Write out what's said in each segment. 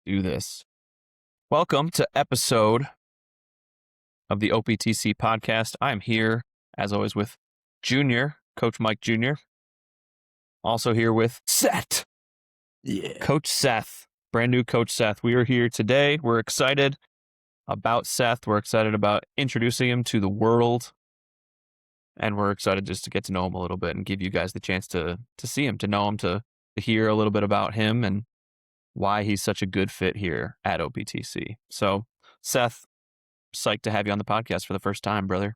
do this. Welcome to episode of the OPTC podcast. I'm here, as always, with Junior, Coach Mike Jr. Also here with Seth. Yeah. Coach Seth, brand new Coach Seth. We are here today. We're excited about Seth. We're excited about introducing him to the world. And we're excited just to get to know him a little bit and give you guys the chance to see him, to know him, to hear a little bit about him and why he's such a good fit here at OPTC. So, Seth, psyched to have you on the podcast for the first time, brother.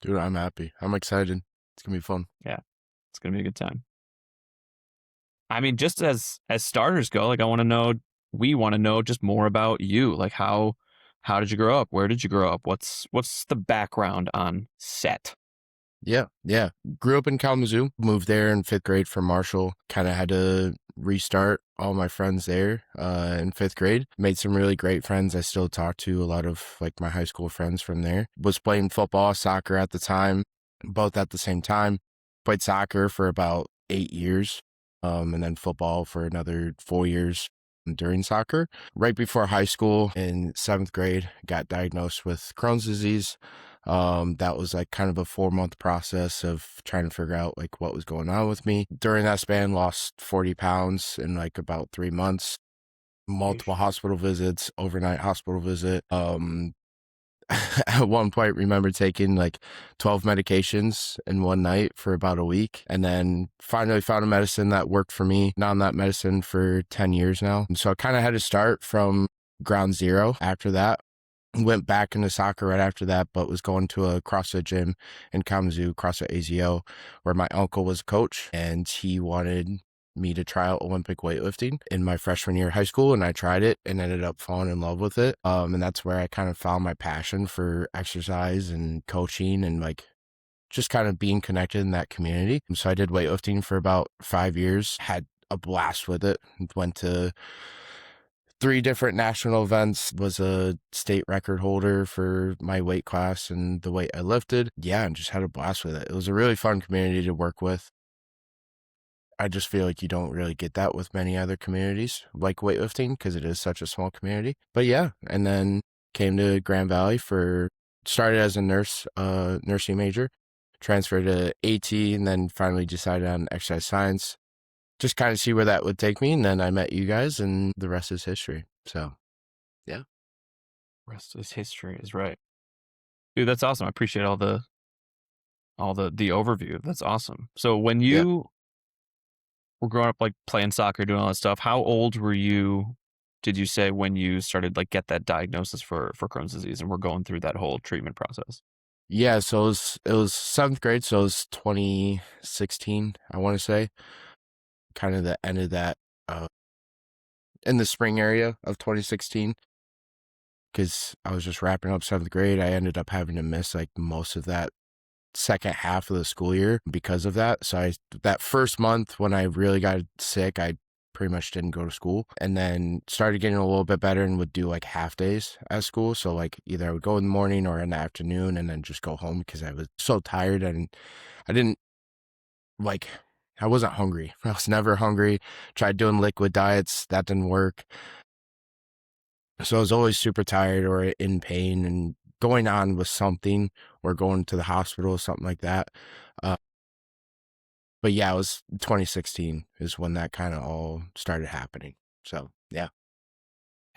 Dude, I'm happy. I'm excited. It's going to be fun. Yeah, it's going to be a good time. I mean, just as starters go, like we want to know just more about you. Like how did you grow up? Where did you grow up? What's the background on Seth? Yeah. Grew up in Kalamazoo, moved there in 5th grade from Marshall. Kind of had to restart all my friends there in 5th grade. Made some really great friends. I still talk to a lot of like my high school friends from there. Was playing football, soccer at the time, both at the same time. Played soccer for about 8 years, and then football for another 4 years during soccer. Right before high school in 7th grade, got diagnosed with Crohn's disease. That was like kind of a 4-month process of trying to figure out like what was going on with me. During that span, lost 40 pounds in like about 3 months, multiple hospital visits, overnight hospital visit. At one point, remember taking like 12 medications in one night for about a week, and then finally found a medicine that worked for me. Now on that medicine for 10 years now. And so I kind of had to start from ground zero after that. Went back into soccer right after that, but was going to a CrossFit gym in Kalamazoo, CrossFit AZO, where my uncle was a coach, and he wanted me to try out Olympic weightlifting in my freshman year of high school, and I tried it and ended up falling in love with it. And that's where I kind of found my passion for exercise and coaching and like just kind of being connected in that community. And so I did weightlifting for about 5 years, had a blast with it, went to 3 different national events, was a state record holder for my weight class and the weight I lifted. Yeah, and just had a blast with it. It was a really fun community to work with. I just feel like you don't really get that with many other communities like weightlifting because it is such a small community. But yeah, and then came to Grand Valley started as a nursing major, transferred to AT, and then finally decided on exercise science. Just kind of see where that would take me. And then I met you guys and the rest is history. So, yeah. Rest is history is right. Dude, that's awesome. I appreciate all the overview. That's awesome. So when you were growing up, like playing soccer, doing all that stuff, how old were you, did you say, when you started like get that diagnosis for Crohn's disease and we're going through that whole treatment process? Yeah. So it was 7th grade. So it was 2016, I want to say. Kind of the end of that in the spring area of 2016, because I was just wrapping up 7th grade. I ended up having to miss like most of that second half of the school year because of that. So that first month when I really got sick, I pretty much didn't go to school, and then started getting a little bit better and would do like half days at school. So like either I would go in the morning or in the afternoon and then just go home because I was so tired and I wasn't hungry. I was never hungry. Tried doing liquid diets. That didn't work. So I was always super tired or in pain and going on with something or going to the hospital or something like that. But yeah, it was 2016 is when that kind of all started happening. So yeah.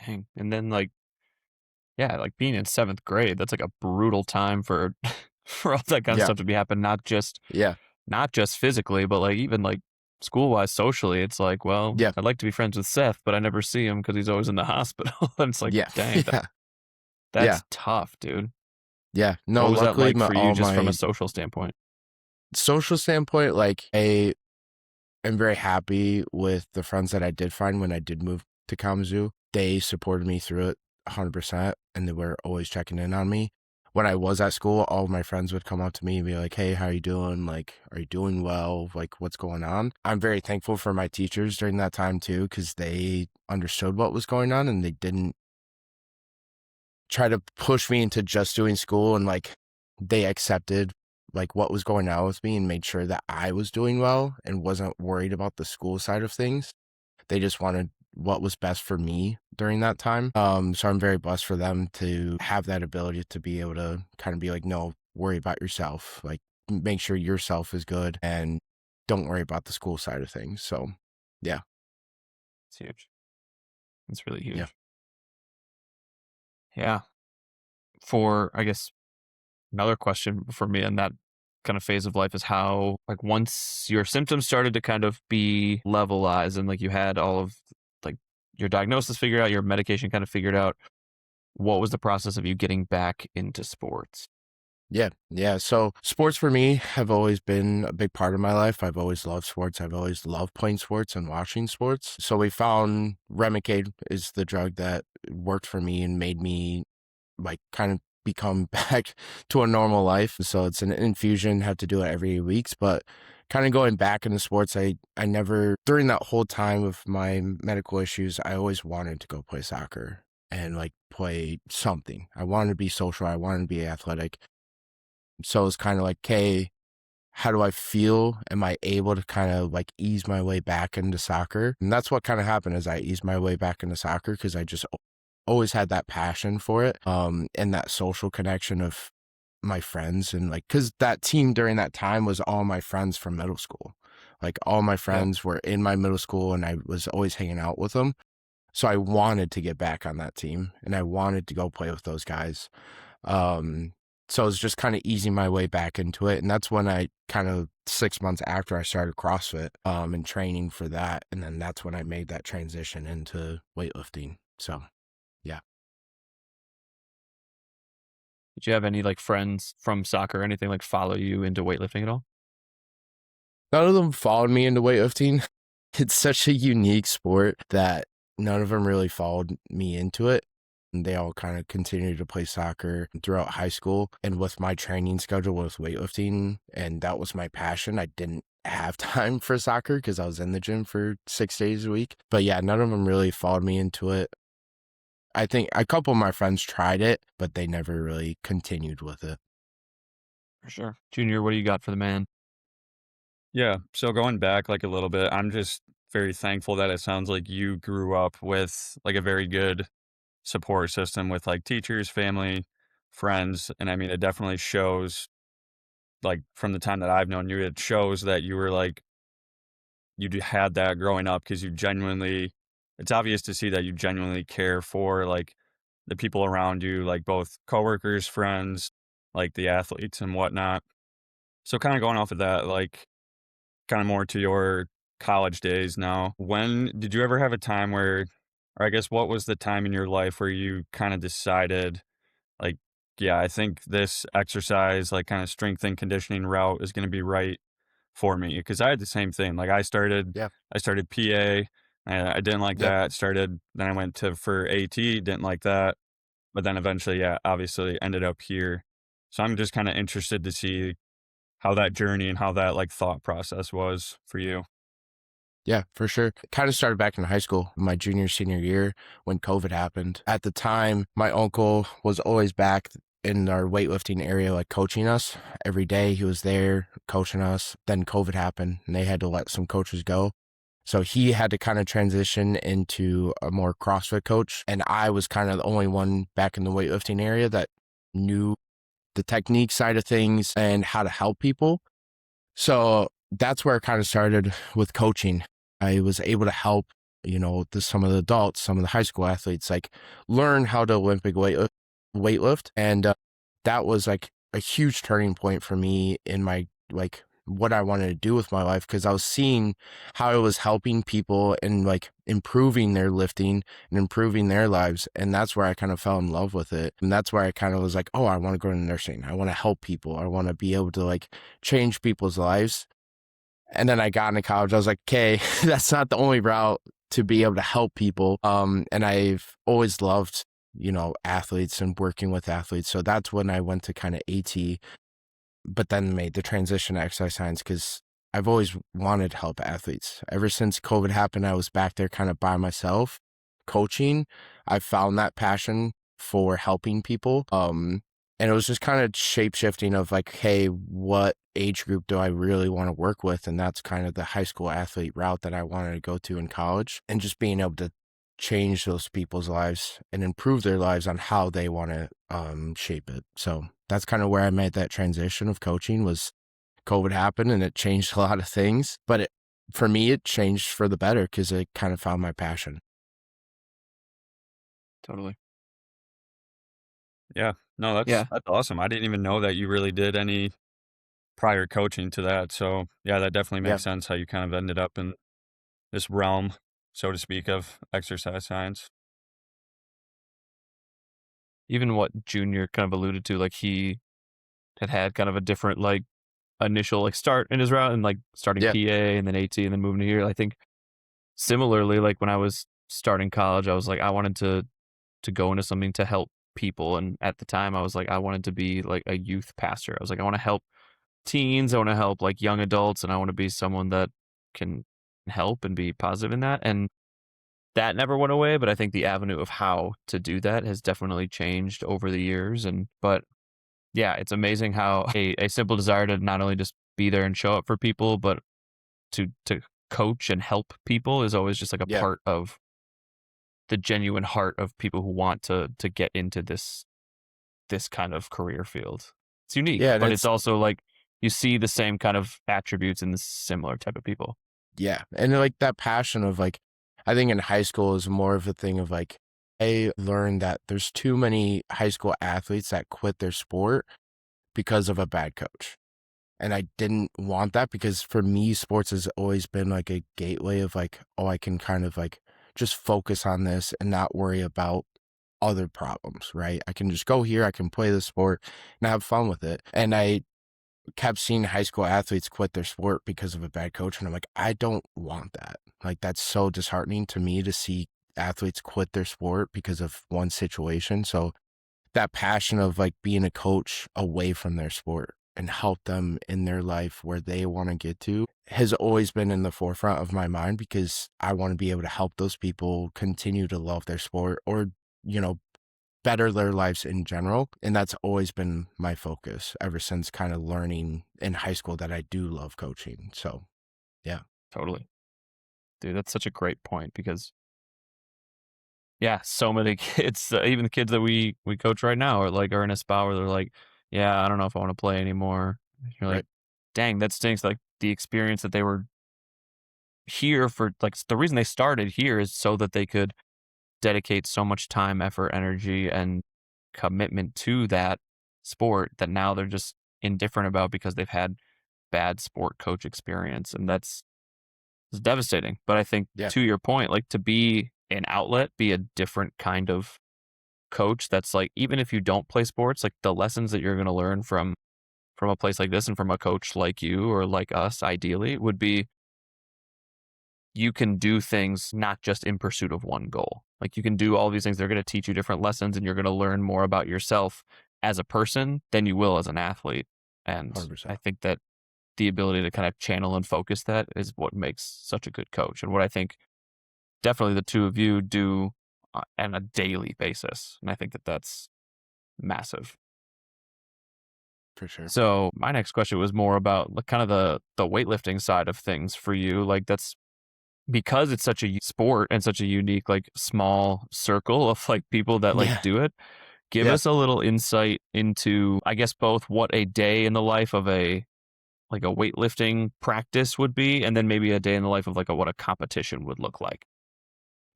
Dang. And then like being in 7th grade, that's like a brutal time for all that kind of stuff to be happening. Not just physically, but like even like school-wise, socially. It's like, well, I'd like to be friends with Seth, but I never see him because he's always in the hospital. And it's like, dang, that's tough, dude. Yeah. No, what was that luckily like for you just from a social standpoint? Social standpoint, like I am very happy with the friends that I did find when I did move to Kalamazoo. They supported me through it 100%, and they were always checking in on me. When I was at school, all of my friends would come up to me and be like, hey, how are you doing? Like, are you doing well? Like, what's going on? I'm very thankful for my teachers during that time too, because they understood what was going on and they didn't try to push me into just doing school, and like they accepted like what was going on with me and made sure that I was doing well and wasn't worried about the school side of things. They just wanted what was best for me during that time. So I'm very blessed for them to have that ability to be able to kind of be like, no, worry about yourself. Like, make sure yourself is good and don't worry about the school side of things. So, yeah. It's huge. It's really Yeah. huge. Yeah. For, I guess, another question for me in that kind of phase of life is how, like, once your symptoms started to kind of be levelized and like you had all of like your diagnosis figured out, your medication kind of figured out, what was the process of you getting back into sports? Yeah. Yeah. So sports for me have always been a big part of my life. I've always loved sports. I've always loved playing sports and watching sports. So we found Remicade is the drug that worked for me and made me like kind of become back to a normal life. So it's an infusion, have to do it every 8 weeks, but kind of going back into sports, I never, during that whole time of my medical issues, I always wanted to go play soccer and like play something. I wanted to be social. I wanted to be athletic. So it's kind of like, okay, how do I feel? Am I able to kind of like ease my way back into soccer? And that's what kind of happened is I eased my way back into soccer because I just always had that passion for it, and that social connection of my friends. And like, because that team during that time was all my friends from middle school. Like all my Yeah. friends were in my middle school and I was always hanging out with them. So I wanted to get back on that team and I wanted to go play with those guys. Um, so I was just kind of easing my way back into it. And that's when I kind of 6 months after I started CrossFit, and training for that. And then that's when I made that transition into weightlifting. So yeah. Did you have any like friends from soccer or anything like follow you into weightlifting at all? None of them followed me into weightlifting. It's such a unique sport that none of them really followed me into it. And they all kind of continued to play soccer throughout high school. And with my training schedule with weightlifting, and that was my passion, I didn't have time for soccer because I was in the gym for 6 days a week. But yeah, none of them really followed me into it. I think a couple of my friends tried it, but they never really continued with it. For sure. Junior, what do you got for the man? Yeah. So going back like a little bit, I'm just very thankful that it sounds like you grew up with like a very good support system with like teachers, family, friends. And I mean, it definitely shows like from the time that I've known you, it shows that you were like, had that growing up because you genuinely, it's obvious to see that you genuinely care for like the people around you, like both coworkers, friends, like the athletes and whatnot. So kind of going off of that, like, kind of more to your college days now. When did you ever have a time where, or I guess what was the time in your life where you kind of decided, like, yeah, I think this exercise, like kind of strength and conditioning route is going to be right for me? Because I had the same thing. Like Yeah. I started PA, and I didn't like Yep. that. Then I went to for AT, didn't like that. But then eventually, yeah, obviously ended up here. So I'm just kind of interested to see how that journey and how that like thought process was for you. Yeah, for sure. Kind of started back in high school, my junior, senior year when COVID happened. At the time, my uncle was always back in our weightlifting area, like coaching us every day. He was there coaching us. Then COVID happened and they had to let some coaches go. So he had to kind of transition into a more CrossFit coach. And I was kind of the only one back in the weightlifting area that knew the technique side of things and how to help people. So that's where it kind of started with coaching. I was able to help, some of the adults, some of the high school athletes, like learn how to Olympic weightlift. And that was like a huge turning point for me in my, like, what I wanted to do with my life because I was seeing how it was helping people and like improving their lifting and improving their lives. And that's where I kind of fell in love with it. And that's where I kind of was like, oh, I want to go into nursing. I want to help people. I want to be able to like change people's lives. And then I got into college. I was like, okay, that's not the only route to be able to help people. And I've always loved, athletes and working with athletes. So that's when I went to kind of AT, but then made the transition to exercise science because I've always wanted to help athletes. Ever since COVID happened, I was back there kind of by myself coaching. I found that passion for helping people. And it was just kind of shape shifting of like, hey, what age group do I really want to work with? And that's kind of the high school athlete route that I wanted to go to in college and just being able to change those people's lives and improve their lives on how they want to shape it. So that's kind of where I made that transition of coaching. Was COVID happened and it changed a lot of things, but for me, it changed for the better because I kind of found my passion. Totally. Yeah. No, that's Yeah. that's awesome. I didn't even know that you really did any prior coaching to that. So yeah, that definitely Yeah. makes sense how you kind of ended up in this realm, so to speak, of exercise science. Even what Junior kind of alluded to, like he had kind of a different like initial like start in his route and like starting Yeah. PA and then AT and then moving to here. I think similarly, like when I was starting college, I was like I wanted to go into something to help people. And at the time I was like I wanted to be like a youth pastor. I was like I want to help teens, I want to help like young adults, and I want to be someone that can help and be positive in that. And that never went away, but I think the avenue of how to do that has definitely changed over the years. And but yeah, it's amazing how a simple desire to not only just be there and show up for people, but to coach and help people is always just like a Yeah. part of the genuine heart of people who want to get into this kind of career field. It's unique, Yeah. And but it's it's, also like you see the same kind of attributes in the similar type of people. yeah. And like that passion of like, I think in high school is more of a thing of like, I learned that there's too many high school athletes that quit their sport because of a bad coach. And I didn't want that because for me, sports has always been like a gateway of like, oh, I can kind of like just focus on this and not worry about other problems, right? I can just go here, I can play the sport and have fun with it. And I kept seeing high school athletes quit their sport because of a bad coach. And I'm like, I don't want that. Like, that's so disheartening to me to see athletes quit their sport because of one situation. So that passion of like being a coach away from their sport and help them in their life where they want to get to has always been in the forefront of my mind because I want to be able to help those people continue to love their sport or, you know, better their lives in general. And that's always been my focus ever since kind of learning in high school that I do love coaching. So, yeah. Totally. Dude, that's such a great point because yeah, so many kids, even the kids that we coach right now are in a spot where they're like, yeah, I don't know if I want to play anymore. You're like, Right. dang, that stinks. Like the experience that they were here for, like the reason they started here is so that they could dedicate so much time, effort, energy, and commitment to that sport that now they're just indifferent about because they've had bad sport coach experience. And that's it's devastating. But I think Yeah. to your point, like to be an outlet, be a different kind of coach that's like, even if you don't play sports, like the lessons that you're going to learn from a place like this and from a coach like you or like us ideally would be you can do things not just in pursuit of one goal. Like you can do all these things. They're going to teach you different lessons and you're going to learn more about yourself as a person than you will as an athlete. And I 100%. think that the ability to kind of channel and focus that is what makes such a good coach. And what I think definitely the two of you do on a daily basis. And I think that that's massive. For sure. So my next question was more about like kind of the weightlifting side of things for you. Like that's because it's such a sport and such a unique like small circle of like people that like Yeah. do it. Give Yeah. us a little insight into I guess both what a day in the life of a like a weightlifting practice would be and then maybe a day in the life of like what a competition would look like.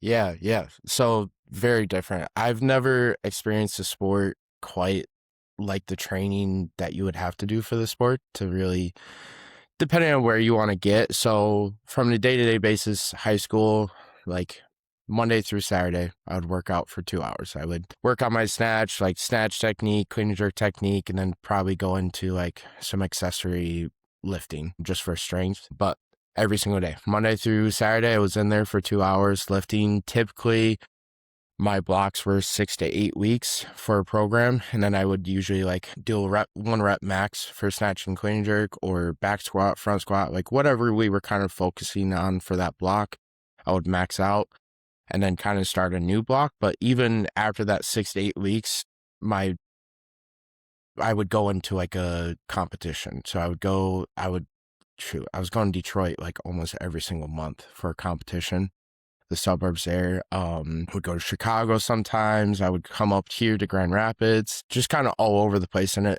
Yeah, yeah. So very different. I've never experienced a sport quite like the training that you would have to do for the sport to really, depending on where you want to get. So from the day-to-day basis, high school, like Monday through Saturday, I would work out for 2 hours. I would work on my snatch, like snatch technique, clean and jerk technique, and then probably go into like some accessory lifting just for strength. But every single day, Monday through Saturday, I was in there for 2 hours lifting. Typically, my blocks were 6 to 8 weeks for a program. And then I would usually like do a rep, 1 rep max for snatch and clean and jerk or back squat, front squat, like whatever we were kind of focusing on for that block, I would max out and then kind of start a new block. But even after that 6 to 8 weeks, I would go into like a competition. So I was going to Detroit like almost every single month for a competition. the suburbs there. Would go to Chicago sometimes. I would come up here to Grand Rapids, just kind of all over the place. And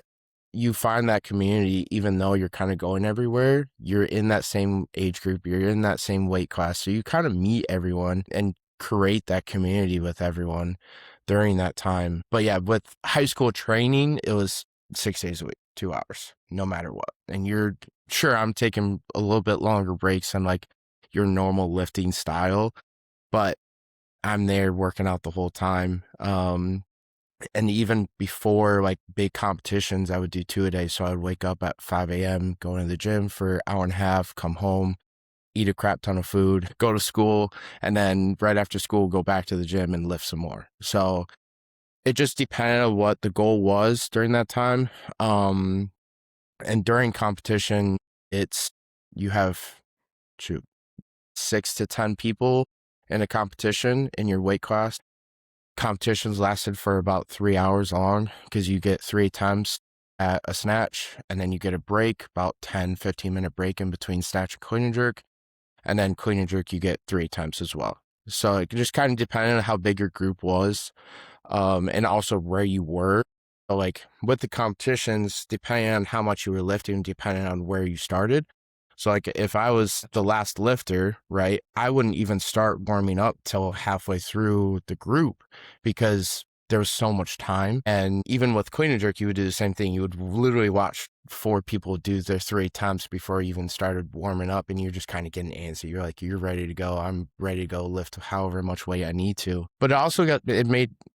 you find that community, even though you're kind of going everywhere, you're in that same age group, you're in that same weight class. So you kind of meet everyone and create that community with everyone during that time. But yeah, with high school training, it was 6 days a week, 2 hours, no matter what. And you're sure I'm taking a little bit longer breaks than like your normal lifting style, but I'm there working out the whole time. And even before like big competitions, I would do 2 a day. So I would wake up at 5 a.m., go to the gym for an hour and a half, come home, eat a crap ton of food, go to school, and then right after school, go back to the gym and lift some more. So it just depended on what the goal was during that time. And during competition, you have 6 to 10 people in a competition in your weight class. Competitions lasted for about 3 hours long because you get 3 attempts at a snatch, and then you get a break, about 10-15 minute break in between snatch and clean and jerk. And then clean and jerk, you get 3 attempts as well. So it just kind of depended on how big your group was, and also where you were. So like with the competitions, depending on how much you were lifting, depending on where you started. So like if I was the last lifter, right, I wouldn't even start warming up till halfway through the group because there was so much time. And even with clean and jerk, you would do the same thing. You would literally watch 4 people do their 3 attempts before you even started warming up, and you're just kind of getting antsy. You're like, you're ready to go. I'm ready to go lift however much weight I need to. But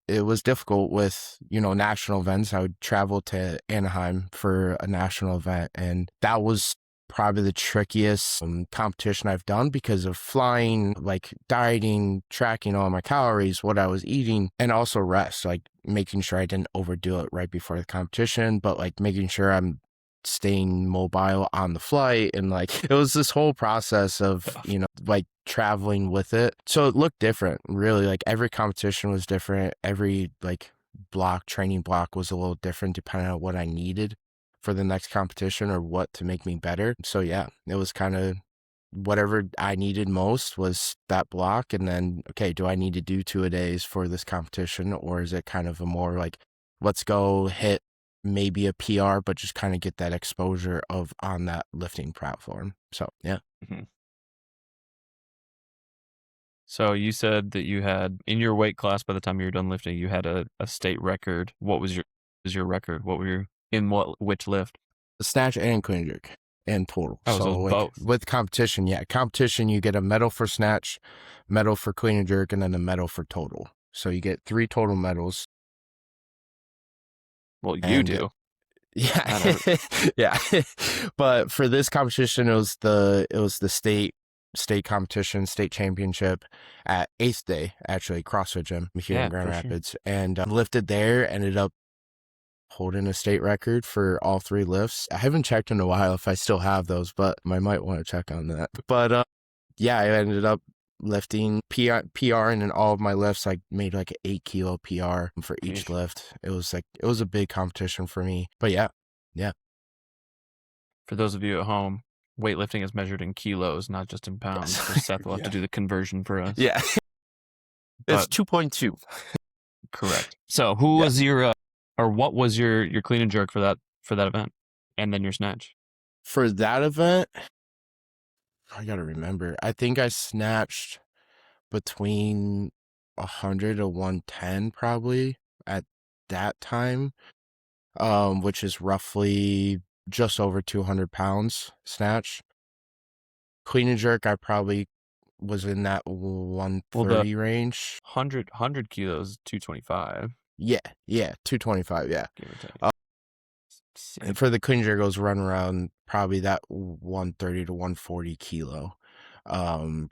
it was difficult with, national events. I would travel to Anaheim for a national event, and that was probably the trickiest competition I've done because of flying, like dieting, tracking all my calories, what I was eating, and also rest, like making sure I didn't overdo it right before the competition, but like making sure I'm staying mobile on the flight. And like, it was this whole process of, like traveling with it. So it looked different, really. Like every competition was different. Every like training block was a little different depending on what I needed for the next competition or what to make me better. So yeah, it was kind of whatever I needed most was that block. And then, okay, do I need to do 2 a days for this competition? Or is it kind of a more like, let's go hit maybe a PR, but just kind of get that exposure on that lifting platform. So yeah. Mm-hmm. So you said that you had in your weight class by the time you were done lifting, you had a state record. What was your record? What were you in which lift? The snatch and clean and jerk and total. Oh, so like both. with competition, you get a medal for snatch, medal for clean and jerk, and then a medal for total. So you get 3 total medals. Well, you do. Yeah. Yeah. But for this competition, it was the state competition, state championship at 8th Day, actually, CrossFit gym here in Grand Rapids. Sure. And lifted there, ended up holding a state record for all 3 lifts. I haven't checked in a while if I still have those, but I might want to check on that. But yeah, I ended up lifting PRing in all of my lifts. I made like an 8 kilo PR for each lift. It was a big competition for me. But yeah. For those of you at home, weightlifting is measured in kilos, not just in pounds. So Seth will have to do the conversion for us. Yeah. It's 2.2. Correct. So who was your or what was your clean and jerk for that event, and then your snatch? For that event, I gotta remember. I think I snatched between 100 to 110 probably at that time, which is roughly just over 200 pounds snatch. Clean and jerk, I probably was in that 130 range. 100 kilos, 225. Yeah, 225, yeah. Give or take. And for the clean and jerk, it was run around probably that 130 to 140 kilo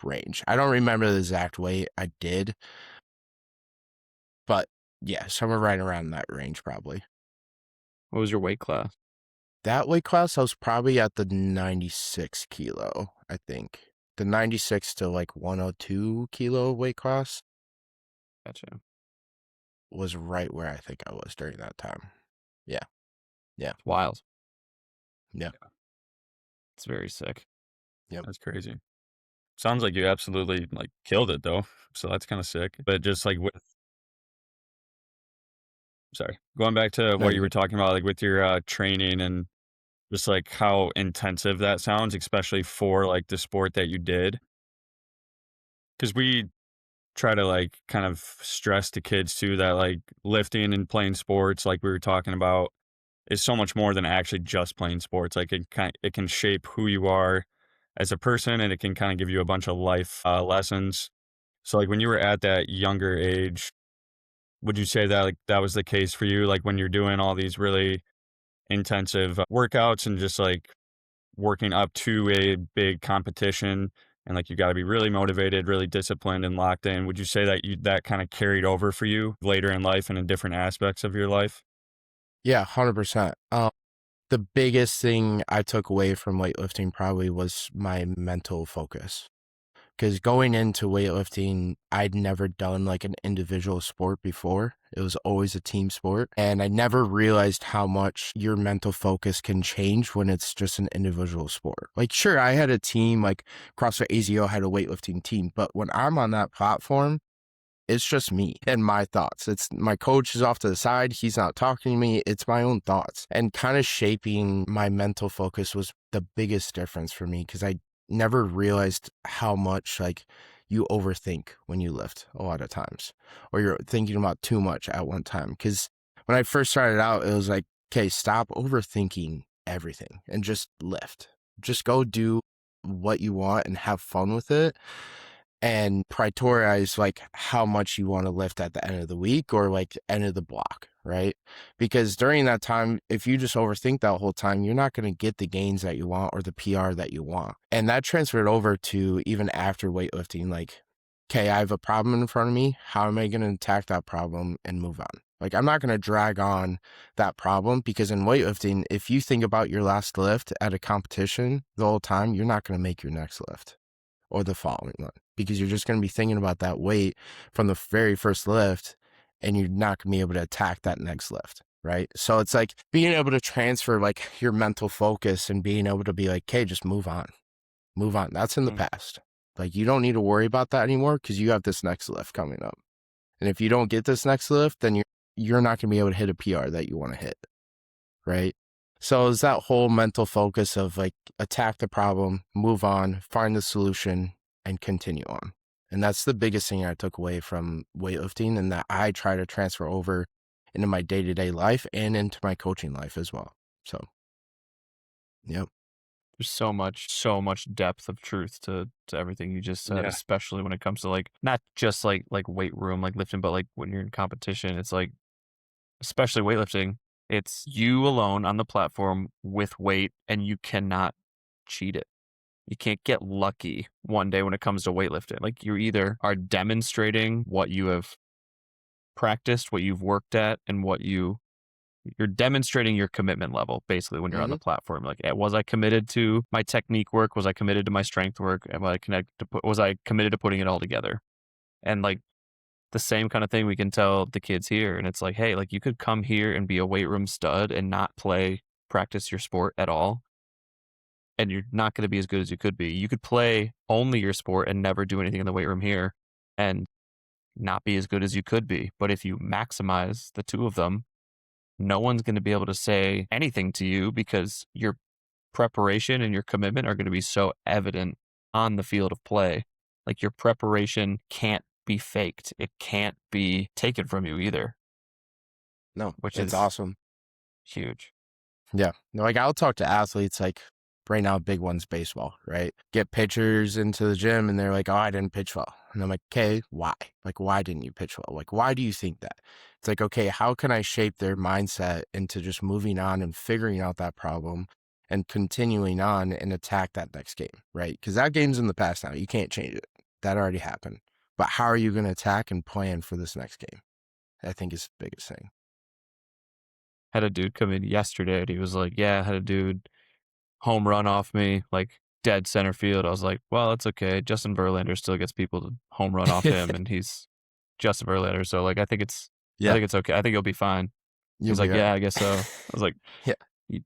range. I don't remember the exact weight I did, but yeah, somewhere right around that range probably. What was your weight class? That weight class, I was probably at the 96 kilo, I think. The 96 to like 102 kilo weight class. Gotcha. Was right where I think I was during that time. Yeah. Wild. Yeah. It's very sick. Yep. That's crazy. Sounds like you absolutely like killed it though. So that's kind of sick. But just like with sorry, going back to No, what you you're were good. talking about, like with your training and just like how intensive that sounds, especially for like the sport that you did. Because we try to like kind of stress to kids too that like lifting and playing sports, like we were talking about, is so much more than actually just playing sports. Like it can shape who you are as a person, and it can kind of give you a bunch of life lessons. So like when you were at that younger age, would you say that like that was the case for you? Like when you're doing all these really intensive workouts and just like working up to a big competition, and like you got to be really motivated, really disciplined and locked in. Would you say that that kind of carried over for you later in life and in different aspects of your life? Yeah, 100%. The biggest thing I took away from weightlifting probably was my mental focus. Because going into weightlifting, I'd never done like an individual sport before. It was always a team sport. And I never realized how much your mental focus can change when it's just an individual sport. Like, sure, I had a team, like CrossFit AZO had a weightlifting team, but when I'm on that platform, it's just me and my thoughts. It's my coach is off to the side. He's not talking to me. It's my own thoughts. And kind of shaping my mental focus was the biggest difference for me because I never realized how much like you overthink when you lift a lot of times, or you're thinking about too much at one time. Because when I first started out, it was like, okay, stop overthinking everything and just lift. Just go do what you want and have fun with it, and prioritize like how much you want to lift at the end of the week or like end of the block, right? Because during that time, if you just overthink that whole time, you're not going to get the gains that you want or the PR that you want. And that transferred over to even after weightlifting. Like, okay, I have a problem in front of me. How am I going to attack that problem and move on? Like, I'm not going to drag on that problem, because in weightlifting, if you think about your last lift at a competition the whole time, you're not going to make your next lift or the following one, because you're just going to be thinking about that weight from the very first lift, and you're not going to be able to attack that next lift, right? So it's like being able to transfer like your mental focus and being able to be like, okay, just move on. That's in the Mm. past. Like, you don't need to worry about that anymore because you have this next lift coming up. And if you don't get this next lift, then you're not going to be able to hit a PR that you want to hit, right? So it's that whole mental focus of like attack the problem, move on, find the solution, and continue on. And that's the biggest thing I took away from weightlifting, and that I try to transfer over into my day-to-day life and into my coaching life as well. So, yep. There's so much depth of truth to everything you just said, Yeah. especially when it comes to like not just like weight room, like lifting, but like when you're in competition, it's like, especially weightlifting, it's you alone on the platform with weight, and you cannot cheat it. You can't get lucky one day when it comes to weightlifting. Like, you either are demonstrating what you have practiced, what you've worked at, and you're demonstrating your commitment level basically when you're on Mm-hmm. the platform. Like, was I committed to my technique work? Was I committed to my strength work? Was I committed to putting it all together? And like the same kind of thing we can tell the kids here. And it's like, hey, like, you could come here and be a weight room stud and not practice your sport at all, and you're not going to be as good as you could be. You could play only your sport and never do anything in the weight room here and not be as good as you could be. But if you maximize the two of them, no one's going to be able to say anything to you, because your preparation and your commitment are going to be so evident on the field of play. Like, your preparation can't be faked. It can't be taken from you either, No, which it's is awesome. huge. Yeah. No, like, I'll talk to athletes, like right now, big one's baseball, right? Get pitchers into the gym and they're like, oh, I didn't pitch well. And I'm like, okay, why? Like, why didn't you pitch well? Like, why do you think that? It's like, okay, how can I shape their mindset into just moving on and figuring out that problem and continuing on and attack that next game, right? Because that game's in the past now. You can't change it. That already happened. But how are you going to attack and plan for this next game? I think is the biggest thing. Had a dude come in yesterday and he was like, yeah, I had a dude home run off me, like dead center field. I was like, well, it's okay. Justin Verlander still gets people to home run off him, and he's Justin Verlander. So like, I Yeah, think it's okay. I think you'll be fine. you'll He's be like, right. yeah, I guess so. I was like, Yeah.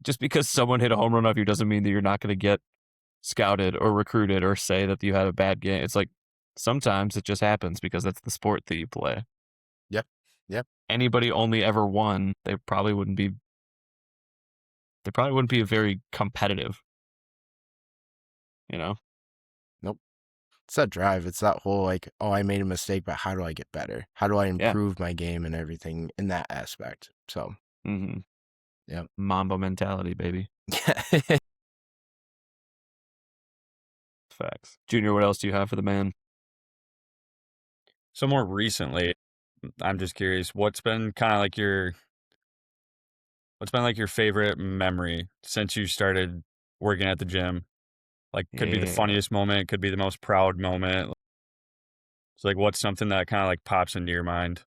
just because someone hit a home run off you doesn't mean that you're not going to get scouted or recruited or say that you had a bad game. It's like sometimes it just happens because that's the sport that you play. Yep. Yep. Anybody only ever won, they probably wouldn't be very competitive, you know? Nope. It's that drive. It's that whole like, oh, I made a mistake, but how do I get better? How do I Yeah. improve my game and everything in that aspect? So, Mm-hmm. yeah. Mamba mentality, baby. Yeah. Facts. Junior, what else do you have for the man? So more recently, I'm just curious, what's been like your favorite memory since you started working at the gym? Like, could be the Yeah. funniest moment, could be the most proud moment. It's like, what's something that kind of like pops into your mind?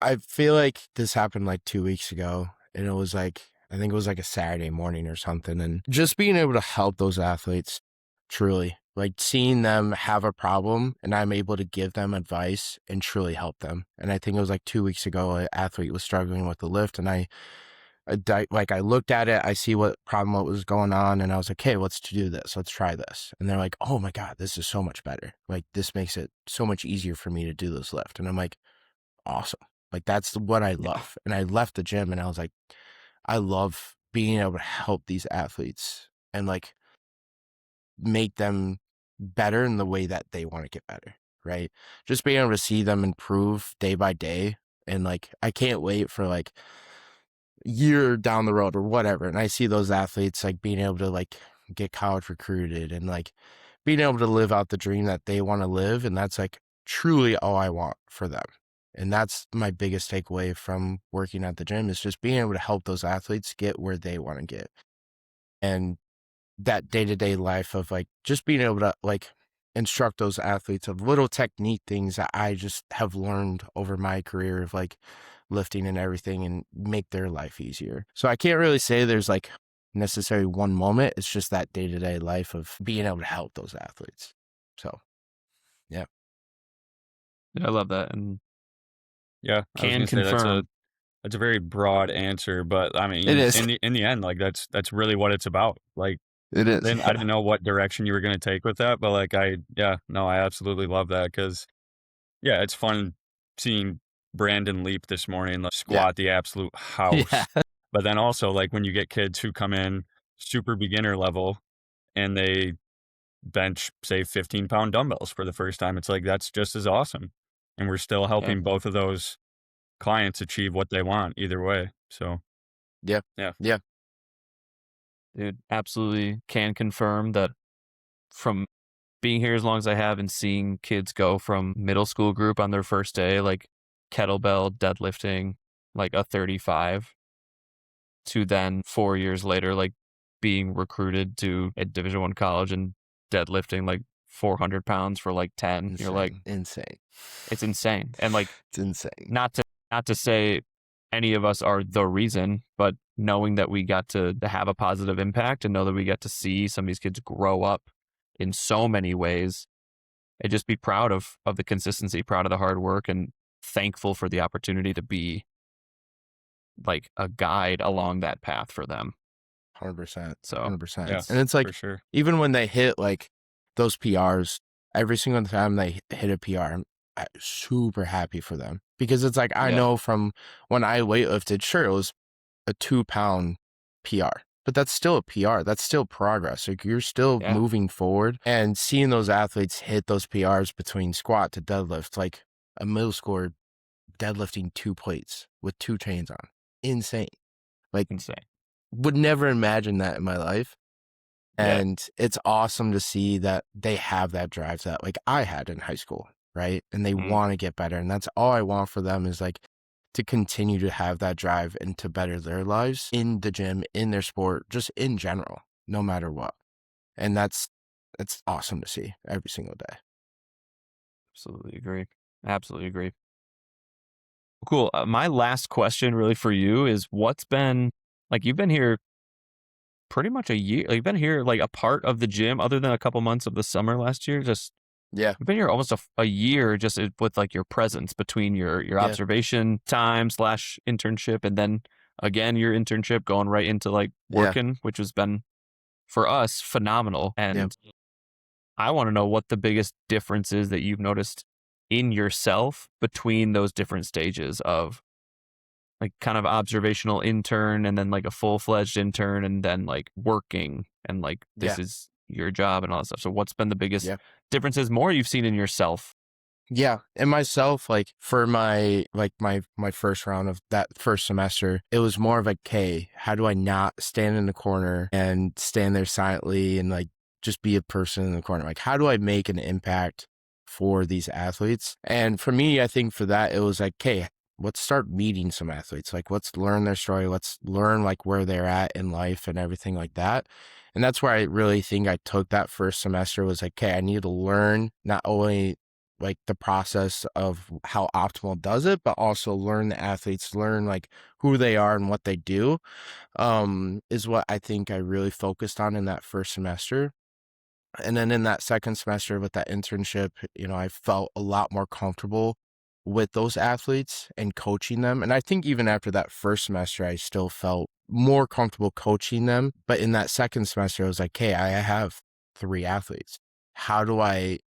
I feel like this happened like 2 weeks ago, and it was like, I think it was like a Saturday morning or something. And just being able to help those athletes, truly, like seeing them have a problem and I'm able to give them advice and truly help them. And I think it was like 2 weeks ago, an athlete was struggling with the lift, and I looked at it, I see what was going on, and I was like, hey, let's do this. Let's try this. And they're like, oh my God, this is so much better. Like, this makes it so much easier for me to do this lift. And I'm like, awesome. Like, that's what I Yeah. love. And I left the gym and I was like, I love being able to help these athletes and like make them better in the way that they want to get better, right? Just being able to see them improve day by day. And like, I can't wait for like year down the road or whatever. And I see those athletes like being able to like get college recruited and like being able to live out the dream that they want to live. And that's like truly all I want for them. And that's my biggest takeaway from working at the gym is just being able to help those athletes get where they want to get. And that day-to-day life of like just being able to like instruct those athletes of little technique things that I just have learned over my career of like lifting and everything and make their life easier. So I can't really say there's like necessarily one moment. It's just that day-to-day life of being able to help those athletes. So, yeah. I love that. And Yeah, I was can gonna say confirm. that's a very broad answer, but I It mean, is. in the end, like that's really what it's about. Like, It is. then I didn't know what direction you were gonna take with that, but like I absolutely love that because yeah, it's fun seeing Brandon leap this morning, like Yeah. squat the absolute Yeah. house. But then also like when you get kids who come in super beginner level and they bench, say, 15-pound dumbbells for the first time, it's like that's just as awesome. And we're still Yeah. helping both of those clients achieve what they want either way. So Yeah. yeah. Yeah. Dude, absolutely can confirm that from being here as long as I have and seeing kids go from middle school group on their first day, like kettlebell deadlifting, like a 35, to then 4 years later, like being recruited to a Division I college and deadlifting like 400 pounds for like 10. You're like, Insane. it's insane. And like, It's insane. not to say any of us are the reason, but knowing that we got to have a positive impact and know that we get to see some of these kids grow up in so many ways, and just be proud of the consistency, proud of the hard work, and thankful for the opportunity to be like a guide along that path for them. 100%. So 100%. Yeah, And it's like, for sure. even when they hit like those PRs, every single time they hit a PR, I'm super happy for them because it's like, I Yeah. know from when I weightlifted, sure, it was a 2-pound PR, but that's still a PR. That's still progress. Like, you're still Yeah. moving forward, and seeing those athletes hit those PRs between squat to deadlift, like a middle schooler deadlifting 2 plates with 2 chains on. Insane. Like, Insane. would never imagine that in my life. Yeah. And it's awesome to see that they have that drive that like I had in high school, right? And they Mhm. want to get better. And that's all I want for them is like to continue to have that drive and to better their lives in the gym, in their sport, just in general, no matter what. And it's awesome to see every single day. Absolutely agree. Absolutely agree. Cool. My last question really for you is what's been like, you've been here pretty much a year. Like, you've been here like a part of the gym other than a couple months of the summer last year. Just Yeah. you've been here almost a year just with like your presence between your Yeah. observation time / internship and then again, your internship, going right into like Yeah. working, which has been for us phenomenal. Yeah. And I want to know what the biggest difference is that you've noticed in yourself between those different stages of like kind of observational intern and then like a full-fledged intern and then like working and like this Yeah. is your job and all that stuff. So what's been the biggest Yeah. differences more you've seen in yourself? Yeah. And myself, like for my first round of that first semester, it was more of like, okay, how do I not stand in the corner and stand there silently and like just be a person in the corner? Like, how do I make an impact for these athletes? And for me, I think for that, it was like, okay, let's start meeting some athletes. Like, let's learn their story. Let's learn like where they're at in life and everything like that. And that's where I really think I took that first semester was like, okay, I need to learn not only like the process of how optimal does it, but also learn the athletes, learn like who they are and what they do, is what I think I really focused on in that first semester. And then in that second semester with that internship, I felt a lot more comfortable with those athletes and coaching them. And I think even after that first semester, I still felt more comfortable coaching them. But in that second semester, I was like, hey, I have 3 athletes. How do I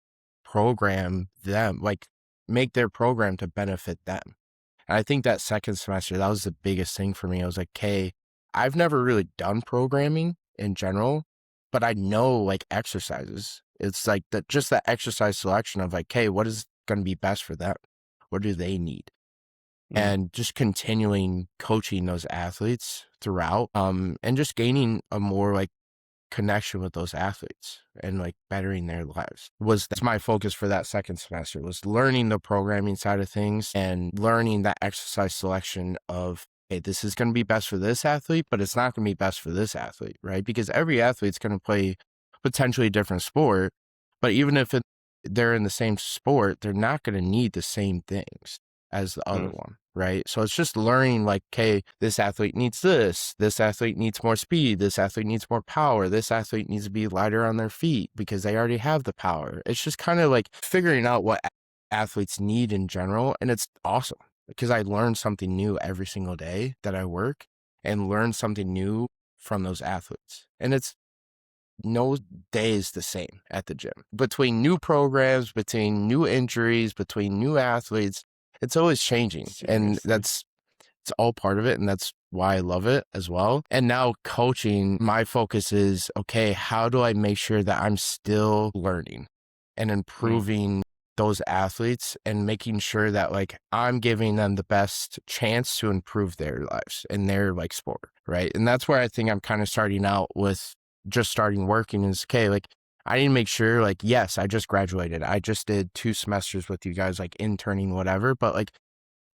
program them, like make their program to benefit them? And I think that second semester, that was the biggest thing for me. I was like, okay, I've never really done programming in general, but I know like exercises. It's like just that exercise selection of like, okay, what is going to be best for them? What do they need? Mm, And just continuing coaching those athletes throughout, and just gaining a more like connection with those athletes and like bettering their lives that's my focus for that second semester, was learning the programming side of things and learning that exercise selection of, hey, this is going to be best for this athlete, but it's not going to be best for this athlete, right? Because every athlete's going to play potentially a different sport, but even if they're in the same sport, they're not going to need the same things as the other mm, one, right? So it's just learning like, okay, this athlete needs this athlete needs more speed, this athlete needs more power, this athlete needs to be lighter on their feet because they already have the power. It's just kind of like figuring out what athletes need in general. And it's awesome because I learn something new every single day that I work and learn something new from those athletes. And it's no day is the same at the gym. Between new programs, between new injuries, between new athletes, it's always changing. And Seriously. it's all part of it. And that's why I love it as well. And now coaching, my focus is, okay, how do I make sure that I'm still learning and mm, improving those athletes and making sure that like I'm giving them the best chance to improve their lives and their like sport, right? And that's where I think I'm kind of starting out with just starting working is, okay, like I need to make sure like, yes, I just graduated. I just did 2 semesters with you guys, like interning, whatever, but like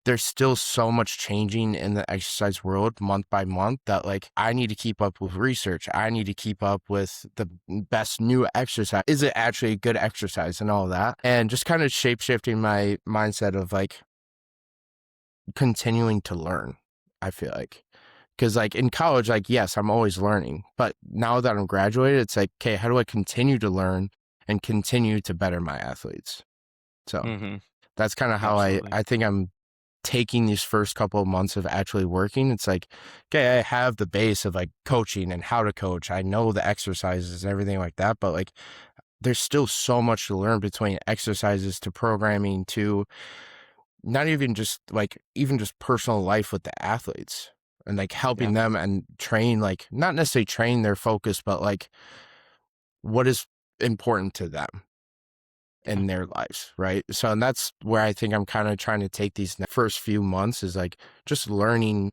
there's still so much changing in the exercise world month by month that like I need to keep up with research. I need to keep up with the best new exercise. Is it actually a good exercise and all that? And just kind of shape shifting my mindset of like continuing to learn, I feel like. Because like in college, like, yes, I'm always learning. But now that I'm graduated, it's like, okay, how do I continue to learn and continue to better my athletes? So mm-hmm, that's kind of how absolutely. I think I'm taking these first couple of months of actually working. It's like, okay, I have the base of like coaching and how to coach. I know the exercises and everything like that, but like there's still so much to learn between exercises to programming to not even just like even just personal life with the athletes and like Yeah. helping them and train, like not necessarily train their focus, but like what is important to them Yeah. in their lives, right? So, and that's where I think I'm kind of trying to take these first few months is like just learning,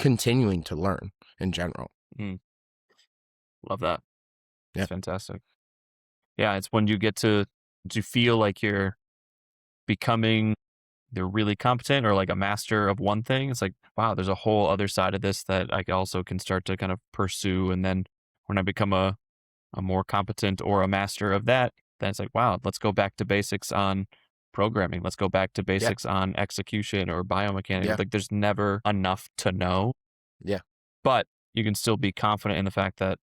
continuing to learn in general. Mm, love that. Yeah, It's fantastic. Yeah. It's when you get to feel like you're becoming either really competent or like a master of one thing. It's like, wow, there's a whole other side of this that I also can start to kind of pursue. And then when I become a more competent or a master of that, then it's like, wow, let's go back to basics on programming. Let's go back to yeah, basics on execution or biomechanics. yeah, Like there's never enough to know, yeah, but you can still be confident in the fact that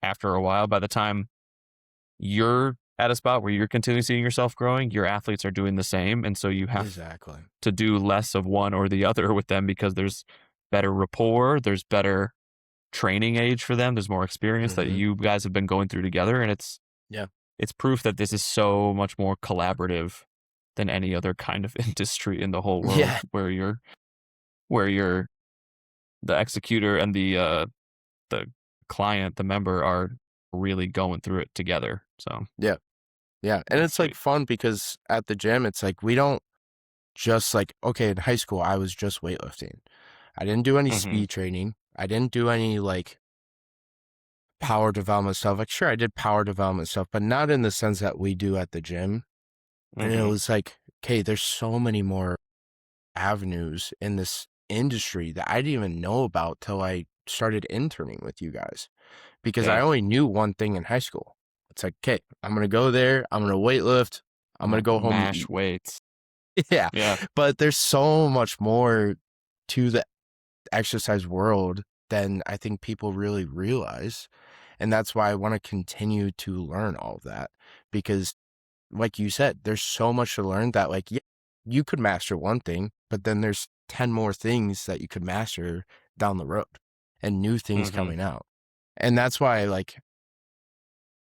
after a while, by the time you're at a spot where you're continually seeing yourself growing, your athletes are doing the same. And so you have exactly. to do less of one or the other with them because there's better rapport, there's better training age for them, there's more experience that Mhm. you guys have been going through together, and Yeah. it's proof that this is so much more collaborative than any other kind of industry in the whole world, Yeah. where you're the executor and the client, the member, are really going through it together. So Yeah. Yeah. And that's it's like sweet. fun because at the gym, it's like we don't just like, okay, in high school, I was just weightlifting. I didn't do any Mm-hmm. speed training. I didn't do any like power development stuff. Like, sure, I did power development stuff, but not in the sense that we do at the gym. And it Mm-hmm. was like, okay, there's so many more avenues in this industry that I didn't even know about till I started interning with you guys because I Yeah. only knew one thing in high school. It's like, okay, I'm going to go there. I'm going to weightlift. I'm going to go home and Mash eat. weights. Yeah. Yeah. But there's so much more to the exercise world than I think people really realize. And that's why I want to continue to learn all of that because, like you said, there's so much to learn that, like, yeah, you could master one thing, but then there's 10 more things that you could master down the road and new things Mm-hmm. coming out. And that's why, like,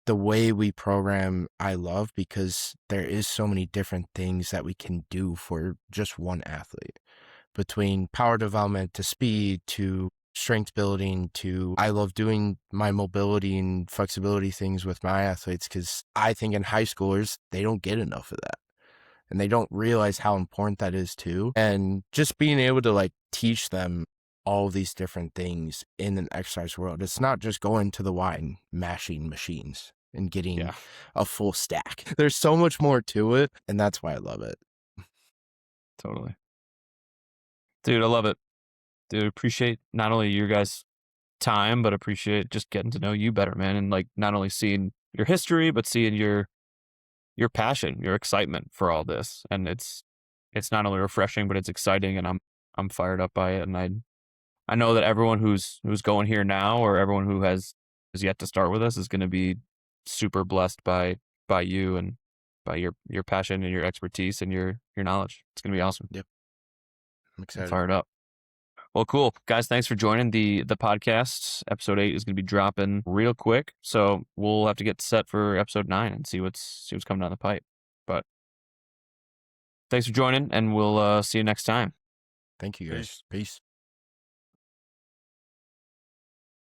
the way we program, I love because there is so many different things that we can do for just one athlete, between power development to speed to strength building to I love doing my mobility and flexibility things with my athletes because I think in high schoolers, they don't get enough of that and they don't realize how important that is too. And just being able to like teach them all these different things in an exercise world. It's not just going to the Y and mashing machines and getting Yeah. a full stack. There's so much more to it, and that's why I love it. Totally. Dude, I love it. Dude, appreciate not only your guys' time, but appreciate just getting to know you better, man. And like not only seeing your history, but seeing your passion, your excitement for all this. And it's not only refreshing, but it's exciting, and I'm fired up by it. And I know that everyone who's going here now, or everyone who has yet to start with us, is going to be super blessed by you and by your passion and your expertise and your knowledge. It's going to be awesome. Yep. I'm I'm excited. fired up. Well, cool. Guys, thanks for joining the podcast. Episode 8 is going to be dropping real quick. So we'll have to get set for episode 9 and see what's coming down the pipe. But thanks for joining, and we'll see you next time. Thank you guys. Peace. Peace.